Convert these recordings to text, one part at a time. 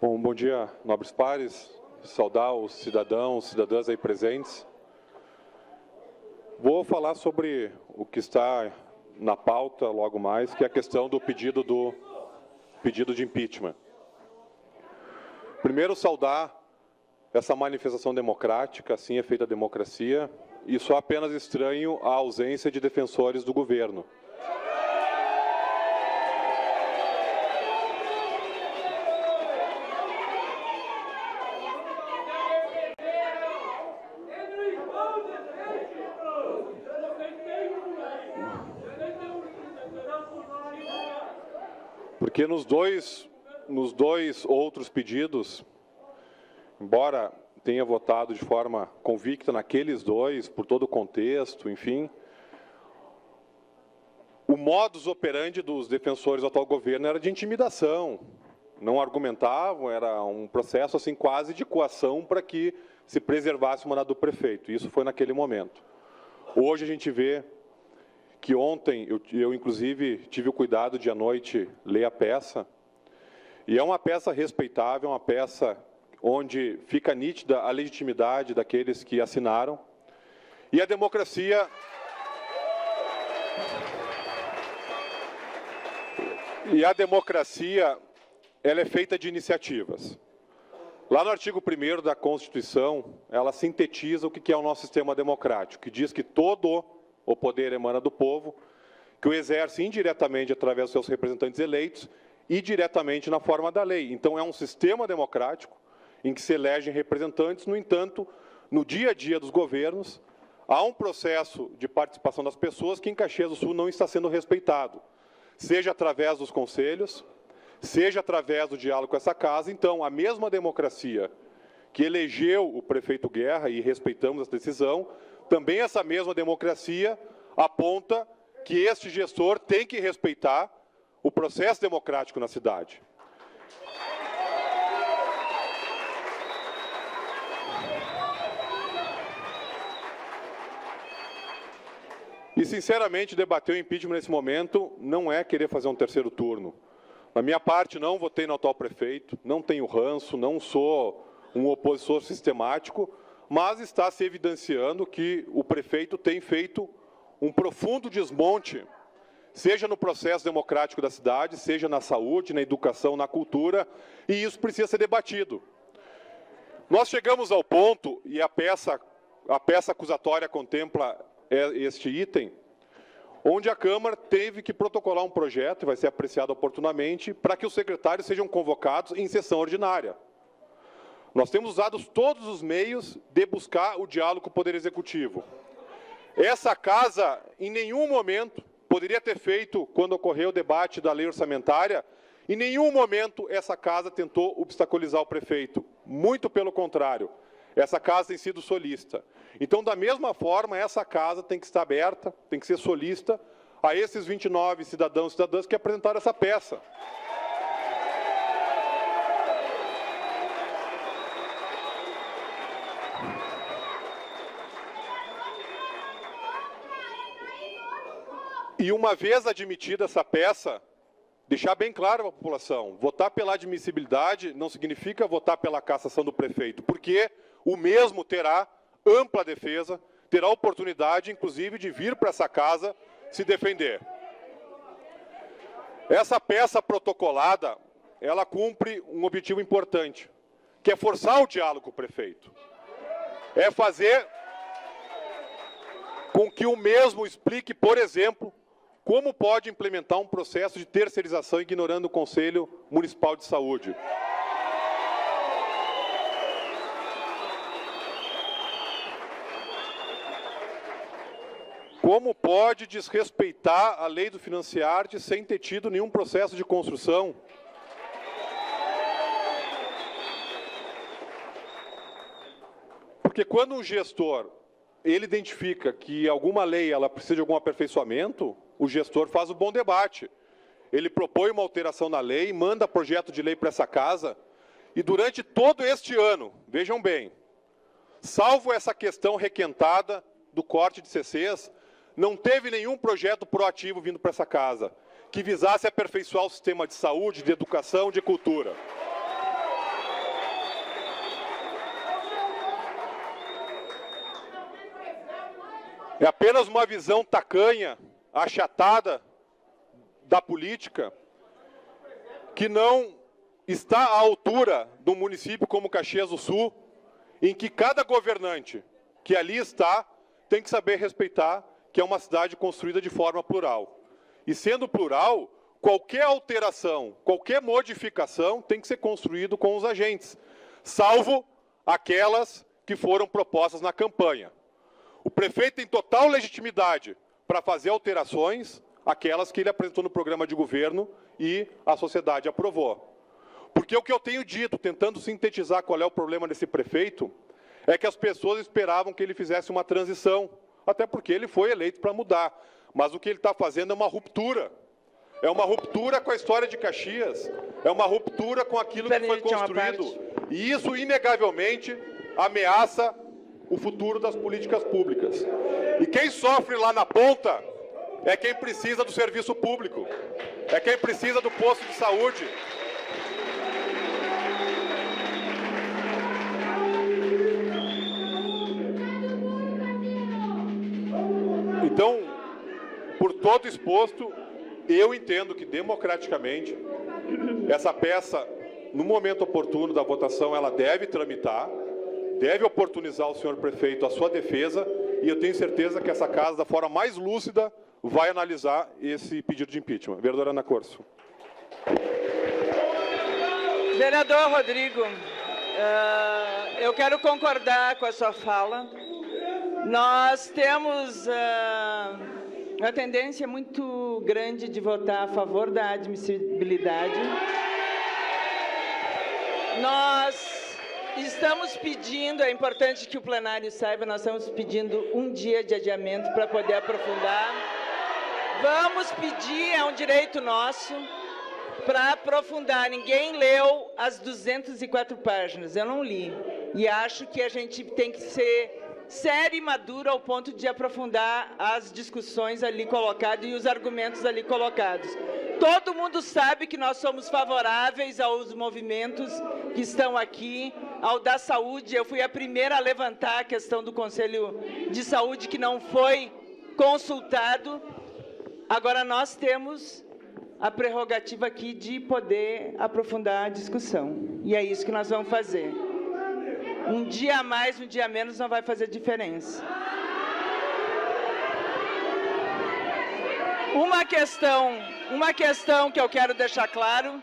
Bom dia, nobres pares, saudar os cidadãos, cidadãs aí presentes. Vou falar sobre o que está na pauta logo mais, que é a questão do pedido de impeachment. Primeiro, saudar essa manifestação democrática, assim é feita a democracia, e só apenas estranho a ausência de defensores do governo. Porque nos dois outros pedidos, embora tenha votado de forma convicta naqueles dois, por todo o contexto, enfim, o modus operandi dos defensores do atual governo era de intimidação. Não argumentavam, era um processo assim quase de coação para que se preservasse o mandato do prefeito. Isso foi naquele momento. Hoje a gente vê que ontem eu inclusive tive o cuidado de à noite ler a peça, e é uma peça respeitável, uma peça onde fica nítida a legitimidade daqueles que assinaram, e a democracia ela é feita de iniciativas. Lá no artigo 1º da Constituição, ela sintetiza o que é o nosso sistema democrático, que diz que todo o poder emana do povo, que o exerce indiretamente através dos seus representantes eleitos e diretamente na forma da lei. Então, é um sistema democrático em que se elegem representantes. No entanto, no dia a dia dos governos, há um processo de participação das pessoas que em Caxias do Sul não está sendo respeitado, seja através dos conselhos, seja através do diálogo com essa casa. Então, a mesma democracia que elegeu o prefeito Guerra, e respeitamos essa decisão, também essa mesma democracia aponta que este gestor tem que respeitar o processo democrático na cidade. E, sinceramente, debater o impeachment nesse momento não é querer fazer um terceiro turno. Da minha parte, não votei no atual prefeito, não tenho ranço, não sou um opositor sistemático, mas está se evidenciando que o prefeito tem feito um profundo desmonte, seja no processo democrático da cidade, seja na saúde, na educação, na cultura, e isso precisa ser debatido. Nós chegamos ao ponto, e a peça acusatória contempla este item, onde a Câmara teve que protocolar um projeto, e vai ser apreciado oportunamente, para que os secretários sejam convocados em sessão ordinária. Nós temos usado todos os meios de buscar o diálogo com o Poder Executivo. Essa casa, em nenhum momento, poderia ter feito, quando ocorreu o debate da lei orçamentária, em nenhum momento essa casa tentou obstaculizar o prefeito. Muito pelo contrário, essa casa tem sido solícita. Então, da mesma forma, essa casa tem que estar aberta, tem que ser solícita a esses 29 cidadãos e cidadãs que apresentaram essa peça. E uma vez admitida essa peça, deixar bem claro para a população, votar pela admissibilidade não significa votar pela cassação do prefeito, porque o mesmo terá ampla defesa, terá oportunidade, inclusive, de vir para essa casa se defender. Essa peça protocolada, ela cumpre um objetivo importante, que é forçar o diálogo com o prefeito. É fazer com que o mesmo explique, por exemplo, como pode implementar um processo de terceirização ignorando o Conselho Municipal de Saúde. Como pode desrespeitar a lei do Financiarte sem ter tido nenhum processo de construção? Porque quando um gestor ele identifica que alguma lei ela precisa de algum aperfeiçoamento, o gestor faz um bom debate. Ele propõe uma alteração na lei, manda projeto de lei para essa casa, e durante todo este ano, vejam bem, salvo essa questão requentada do corte de CCs, não teve nenhum projeto proativo vindo para essa casa que visasse aperfeiçoar o sistema de saúde, de educação, de cultura. É apenas uma visão tacanha, achatada da política, que não está à altura de um município como Caxias do Sul, em que cada governante que ali está tem que saber respeitar que é uma cidade construída de forma plural. E sendo plural, qualquer alteração, qualquer modificação tem que ser construído com os agentes, salvo aquelas que foram propostas na campanha. O prefeito tem total legitimidade para fazer alterações, aquelas que ele apresentou no programa de governo e a sociedade aprovou. Porque o que eu tenho dito, tentando sintetizar qual é o problema desse prefeito, é que as pessoas esperavam que ele fizesse uma transição, até porque ele foi eleito para mudar. Mas o que ele está fazendo é uma ruptura. É uma ruptura com a história de Caxias, é uma ruptura com aquilo que foi construído. E isso, inegavelmente, ameaça o futuro das políticas públicas. E quem sofre lá na ponta é quem precisa do serviço público, é quem precisa do posto de saúde. Então, por todo exposto, eu entendo que, democraticamente, essa peça, no momento oportuno da votação, ela deve tramitar, deve oportunizar o senhor prefeito a sua defesa, e eu tenho certeza que essa casa, da forma mais lúcida, vai analisar esse pedido de impeachment. Vereadora Ana Corso. Vereador Rodrigo, eu quero concordar com a sua fala. Nós temos uma tendência muito grande de votar a favor da admissibilidade. Nós estamos pedindo, é importante que o plenário saiba, nós estamos pedindo um dia de adiamento para poder aprofundar. Vamos pedir, é um direito nosso, para aprofundar. Ninguém leu as 204 páginas, eu não li. E acho que a gente tem que ser sério e maduro ao ponto de aprofundar as discussões ali colocadas e os argumentos ali colocados. Todo mundo sabe que nós somos favoráveis aos movimentos que estão aqui, ao da saúde. Eu fui a primeira a levantar a questão do Conselho de Saúde, que não foi consultado. Agora, nós temos a prerrogativa aqui de poder aprofundar a discussão. E é isso que nós vamos fazer. Um dia a mais, um dia a menos não vai fazer diferença. Uma questão que eu quero deixar claro,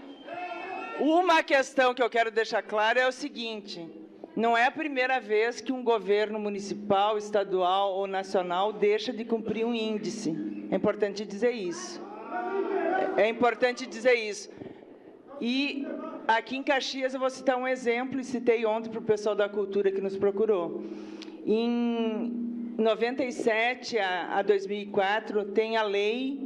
é o seguinte: não é a primeira vez que um governo municipal, estadual ou nacional deixa de cumprir um índice. É importante dizer isso. E aqui em Caxias eu vou citar um exemplo, e citei ontem para o pessoal da cultura que nos procurou. Em 97 a 2004, tem a lei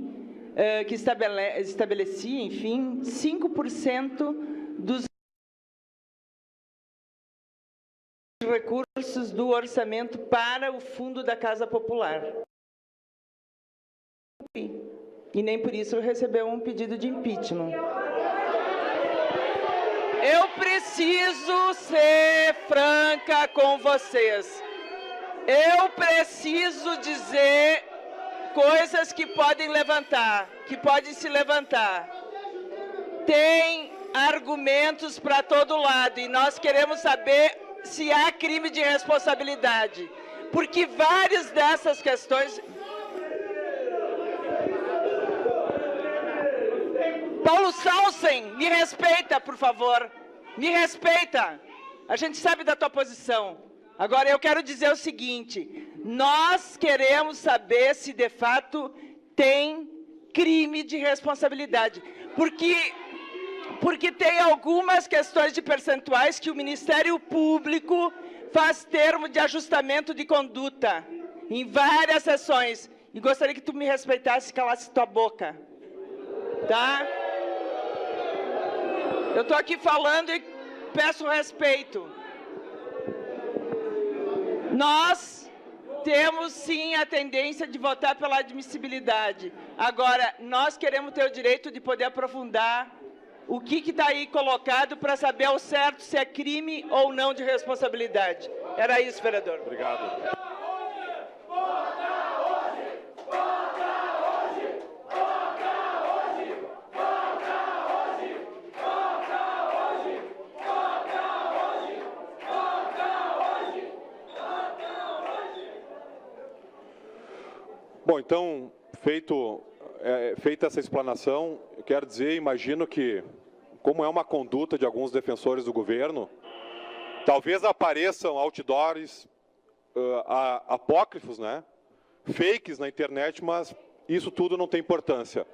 que estabelecia, enfim, 5% dos recursos do orçamento para o Fundo da Casa Popular. E nem por isso recebeu um pedido de impeachment. Eu preciso ser franca com vocês. Eu preciso dizer coisas que podem se levantar. Tem argumentos para todo lado e nós queremos saber se há crime de responsabilidade. Porque várias dessas questões... Paulo Salsen, me respeita, por favor. Me respeita. A gente sabe da tua posição. Agora, eu quero dizer o seguinte. Nós queremos saber se, de fato, tem crime de responsabilidade. Porque tem algumas questões de percentuais que o Ministério Público faz termo de ajustamento de conduta em várias sessões. E gostaria que tu me respeitasse e calasse tua boca. Tá? Eu estou aqui falando e peço respeito. Nós temos, sim, a tendência de votar pela admissibilidade. Agora, nós queremos ter o direito de poder aprofundar o que está aí colocado para saber ao certo se é crime ou não de responsabilidade. Era isso, vereador. Obrigado. Bom, então, feita essa explanação, eu quero dizer, imagino que, como é uma conduta de alguns defensores do governo, talvez apareçam outdoors apócrifos, né? Fakes na internet, mas isso tudo não tem importância.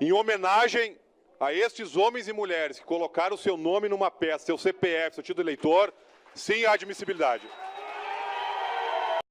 Em homenagem a estes homens e mulheres que colocaram o seu nome numa peça, seu CPF, seu título de eleitor, sim, há admissibilidade.